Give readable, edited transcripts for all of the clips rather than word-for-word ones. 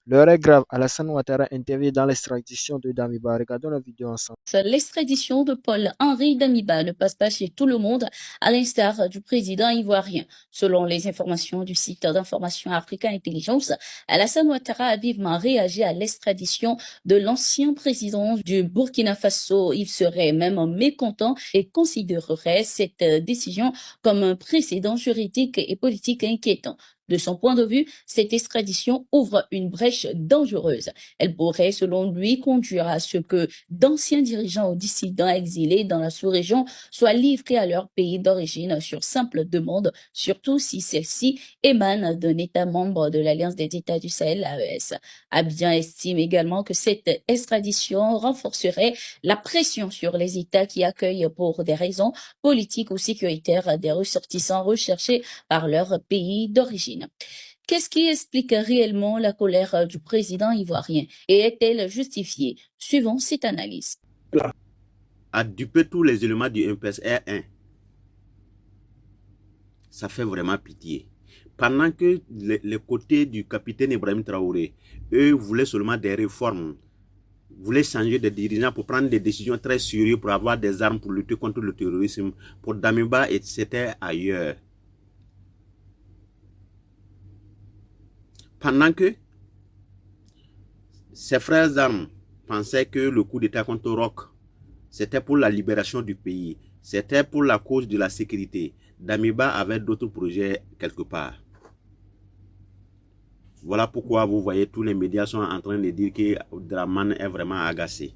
L'heure est grave. Alassane Ouattara intervient dans l'extradition de Damiba. Regardons la vidéo ensemble. L'extradition de Paul-Henri Damiba ne passe pas chez tout le monde, à l'instar du président ivoirien. Selon les informations du site d'information Africa Intelligence, Alassane Ouattara a vivement réagi à l'extradition de l'ancien président du Burkina Faso. Il serait même mécontent et considérerait cette décision comme un précédent juridique et politique inquiétant. De son point de vue, cette extradition ouvre une brèche dangereuse. Elle pourrait, selon lui, conduire à ce que d'anciens dirigeants ou dissidents exilés dans la sous-région soient livrés à leur pays d'origine sur simple demande, surtout si celle-ci émane d'un État membre de l'Alliance des États du Sahel, l'AES. Abidjan estime également que cette extradition renforcerait la pression sur les États qui accueillent pour des raisons politiques ou sécuritaires des ressortissants recherchés par leur pays d'origine. Qu'est-ce qui explique réellement la colère du président ivoirien et est-elle justifiée? Suivons cette analyse. À duper tous les éléments du MPSR1, ça fait vraiment pitié. Pendant que les côtés du capitaine Ibrahim Traoré, eux voulaient seulement des réformes, voulaient changer de dirigeants pour prendre des décisions très sérieuses, pour avoir des armes pour lutter contre le terrorisme. Pour Damiba, c'était ailleurs. Pendant que ses frères armes pensaient que le coup d'État contre Roch, c'était pour la libération du pays, c'était pour la cause de la sécurité. Damiba avait d'autres projets quelque part. Voilà pourquoi vous voyez tous les médias sont en train de dire que Draman est vraiment agacé.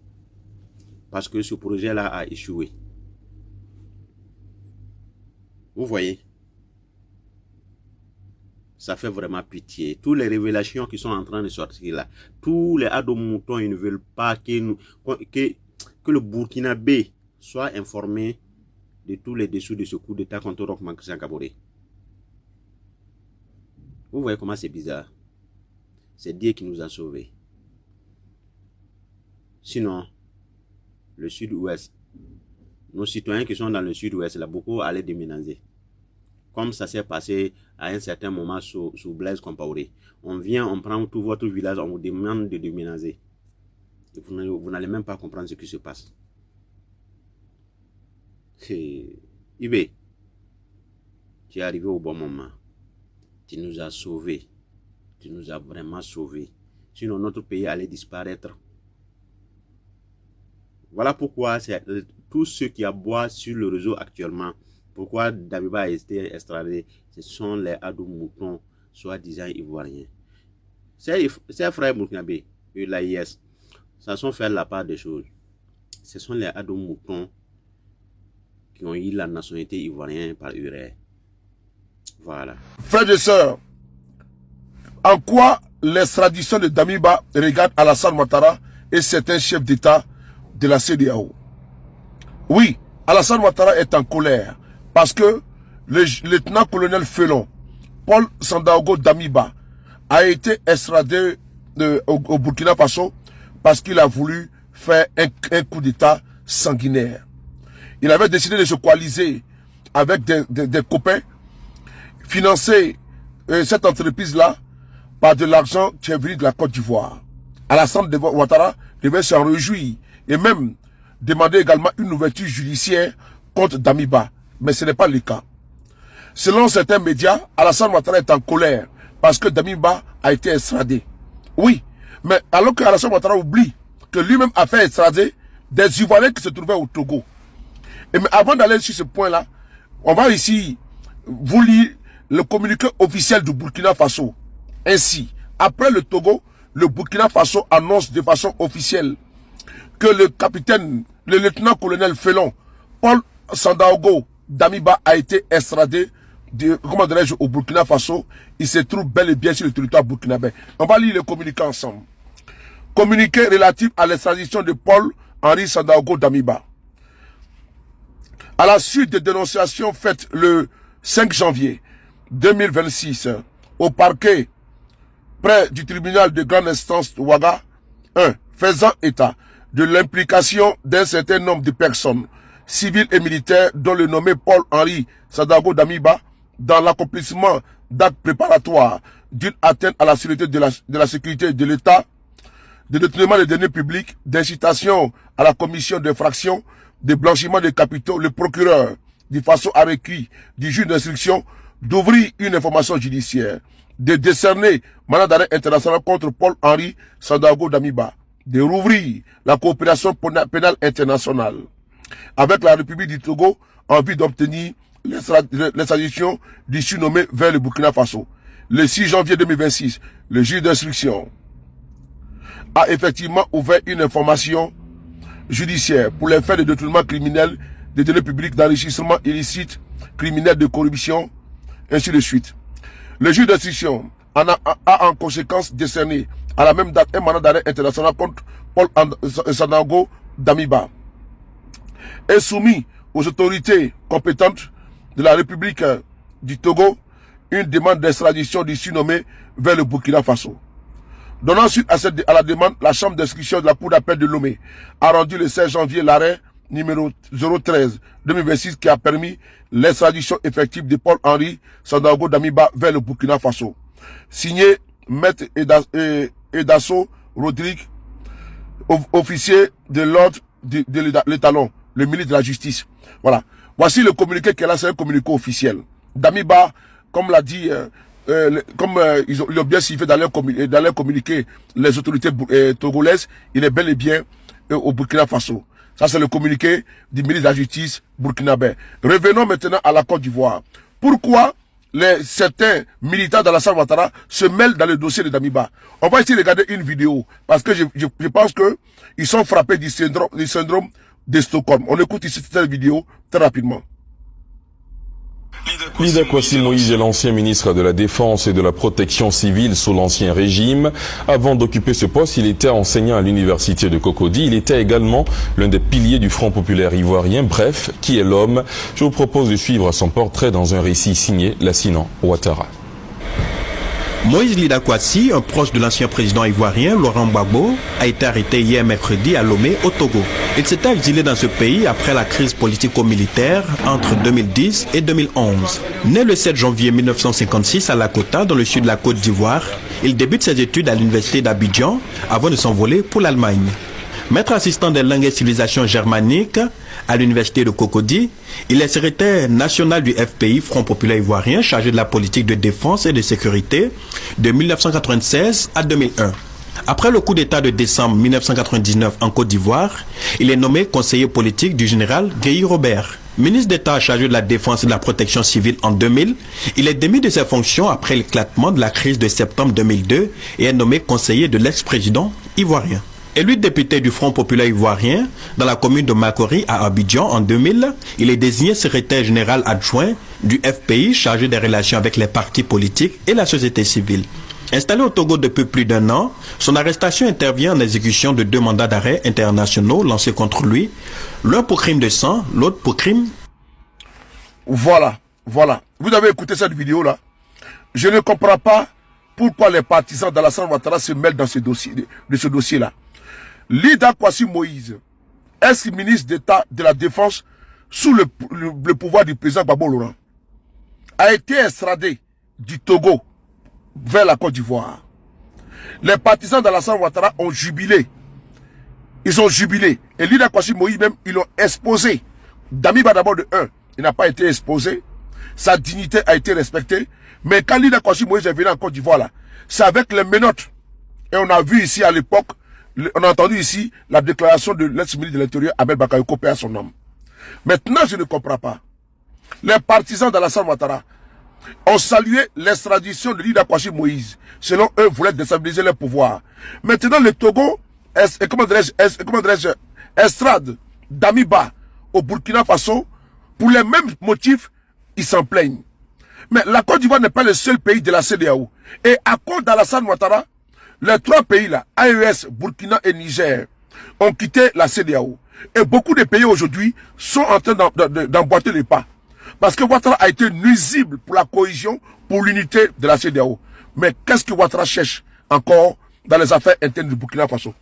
Parce que ce projet-là a échoué. Vous voyez? Ça fait vraiment pitié. Toutes les révélations qui sont en train de sortir là, tous les ados-moutons, ils ne veulent pas que le Burkinabé soit informé de tous les dessous de ce coup d'État contre Roch Christian Kaboré. Vous voyez comment c'est bizarre. C'est Dieu qui nous a sauvés. Sinon, le sud-ouest, nos citoyens qui sont dans le sud-ouest, là, beaucoup allaient déménager. Comme ça s'est passé à un certain moment sous Blaise Compaoré. On vient, on prend tout votre village, on vous demande de déménager. Et vous n'allez même pas comprendre ce qui se passe. Ibé, tu es arrivé au bon moment. Tu nous as sauvés. Tu nous as vraiment sauvés. Sinon, notre pays allait disparaître. Voilà pourquoi tous ceux qui aboient sur le réseau actuellement, pourquoi Damiba a été extradé, ce sont les ados-moutons, soi-disant ivoiriens. Ces frères burkinabés, l'AIS, ça sont faire la part des choses. Ce sont les ados-moutons qui ont eu la nationalité ivoirienne par URE. Voilà. Frères et sœurs, en quoi l'extradition de Damiba regarde Alassane Ouattara et certains chefs d'État de la CEDEAO? Oui, Alassane Ouattara est en colère parce que le lieutenant-colonel Felon, Paul Sandaogo Damiba, a été extradé au Burkina Faso parce qu'il a voulu faire un coup d'État sanguinaire. Il avait décidé de se coaliser avec des copains, financer cette entreprise-là par de l'argent qui est venu de la Côte d'Ivoire. Alassane Ouattara devait s'en réjouir et même demander également une ouverture judiciaire contre Damiba. Mais ce n'est pas le cas. Selon certains médias, Alassane Ouattara est en colère parce que Damiba a été extradé. Oui, mais alors que Alassane Ouattara oublie que lui-même a fait extrader des Ivoiriens qui se trouvaient au Togo. Et mais avant d'aller sur ce point-là, on va ici vous lire le communiqué officiel du Burkina Faso. Ainsi, après le Togo, le Burkina Faso annonce de façon officielle que le lieutenant-colonel Felon, Paul Sandaogo Damiba a été extradé au Burkina Faso. Il se trouve bel et bien sur le territoire burkinabé. On va lire le communiqué ensemble. Communiqué relatif à l'extradition de Paul-Henri Sandaogo Damiba. À la suite des dénonciations faites le 5 janvier 2026 au parquet près du tribunal de grande instance de Ouaga, 1. Faisant état de l'implication d'un certain nombre de personnes, civiles et militaires, dont le nommé Paul-Henri Sandaogo Damiba, dans l'accomplissement d'actes préparatoires d'une atteinte à la sécurité de la sécurité de l'État, de détournement des deniers publics, d'incitation à la commission d'infraction, de blanchiment de capitaux, le procureur, de façon à requis du juge d'instruction, d'ouvrir une information judiciaire, de décerner mandat d'arrêt international contre Paul-Henri Sandaogo Damiba, de rouvrir la coopération pénale internationale avec la République du Togo en vue d'obtenir l'extradition du surnommé vers le Burkina Faso. Le 6 janvier 2026, le juge d'instruction a effectivement ouvert une information judiciaire pour les faits de détournement criminel des deniers publics, d'enrichissement illicite, criminel, de corruption, ainsi de suite. Le juge d'instruction a en conséquence décerné à la même date un mandat d'arrêt international contre Paul Sandaogo Damiba et soumis aux autorités compétentes de la République du Togo une demande d'extradition du surnommé vers le Burkina Faso. Donnant suite à la demande, la chambre d'instruction de la Cour d'appel de Lomé a rendu le 16 janvier l'arrêt numéro 013-2026 qui a permis l'extradition effective de Paul-Henri Sandaogo Damiba vers le Burkina Faso. Signé Maître Edasso Rodrigue, officier de l'ordre de l'étalon, le ministre de la Justice. Voilà. Voici le communiqué qu'elle a, c'est un communiqué officiel. Damiba, comme l'a dit, ils ont bien signifié dans leur communiqué les autorités togolaises, il est bel et bien au Burkina Faso. Ça, c'est le communiqué du ministre de la Justice burkinabé. Revenons maintenant à la Côte d'Ivoire. Pourquoi certains militants d'Alassane Ouattara se mêlent dans le dossier de Damiba? On va essayer de regarder une vidéo, parce que je pense qu'ils sont frappés du syndrome de Stockholm. On écoute ici cette vidéo très rapidement. Lida Kwasi Moïse est l'ancien ministre de la Défense et de la Protection civile sous l'ancien régime. Avant d'occuper ce poste, il était enseignant à l'université de Cocody. Il était également l'un des piliers du Front populaire ivoirien. Bref, qui est l'homme? Je vous propose de suivre son portrait dans un récit signé Lassinan Ouattara. Moïse Lida Kwasi, un proche de l'ancien président ivoirien Laurent Gbagbo, a été arrêté hier mercredi à Lomé, au Togo. Il s'était exilé dans ce pays après la crise politico-militaire entre 2010 et 2011. Né le 7 janvier 1956 à Lakota, dans le sud de la Côte d'Ivoire, il débute ses études à l'université d'Abidjan avant de s'envoler pour l'Allemagne. Maître assistant des langues et civilisations germaniques à l'université de Cocody, il est secrétaire national du FPI, Front populaire ivoirien, chargé de la politique de défense et de sécurité de 1996 à 2001. Après le coup d'État de décembre 1999 en Côte d'Ivoire, il est nommé conseiller politique du général Guéhi Robert. Ministre d'État chargé de la défense et de la protection civile en 2000, il est démis de ses fonctions après l'éclatement de la crise de septembre 2002 et est nommé conseiller de l'ex-président ivoirien. Élu député du Front populaire ivoirien dans la commune de Makori à Abidjan en 2000, il est désigné secrétaire général adjoint du FPI chargé des relations avec les partis politiques et la société civile. Installé au Togo depuis plus d'1 an, son arrestation intervient en exécution de 2 mandats d'arrêt internationaux lancés contre lui, l'un pour crime de sang, l'autre pour crime. Voilà. Vous avez écouté cette vidéo-là. Je ne comprends pas pourquoi les partisans d'Alassane Ouattara se mêlent dans ce dossier-là. Lida Kwasi Moïse, ex-ministre d'État de la Défense sous le pouvoir du président Gbagbo Laurent, a été extradé du Togo vers la Côte d'Ivoire. Les partisans d'Alassane Ouattara ont jubilé. Ils ont jubilé. Et Lida Kwasi Moïse même, ils l'ont exposé. Damiba d'abord de 1, il n'a pas été exposé. Sa dignité a été respectée. Mais quand Lida Kwasi Moïse est venu en Côte d'Ivoire, là, c'est avec les menottes. Et on a vu ici à l'époque, on a entendu ici la déclaration de l'ex-ministre de l'Intérieur, Abel Bakayoko, père son nom. Maintenant, je ne comprends pas. Les partisans d'Alassane Ouattara ont salué l'extradition de Lida Kwasi Moïse. Selon eux, voulaient déstabiliser leur pouvoir. Maintenant, le Togo, estrade Damiba au Burkina Faso, pour les mêmes motifs, ils s'en plaignent. Mais la Côte d'Ivoire n'est pas le seul pays de la CEDEAO. Et à cause d'Alassane Ouattara, les 3 pays là, AES, Burkina et Niger, ont quitté la CEDEAO. Et beaucoup de pays aujourd'hui sont en train d'emboîter les pas. Parce que Ouattara a été nuisible pour la cohésion, pour l'unité de la CEDEAO. Mais qu'est-ce que Ouattara cherche encore dans les affaires internes du Burkina Faso?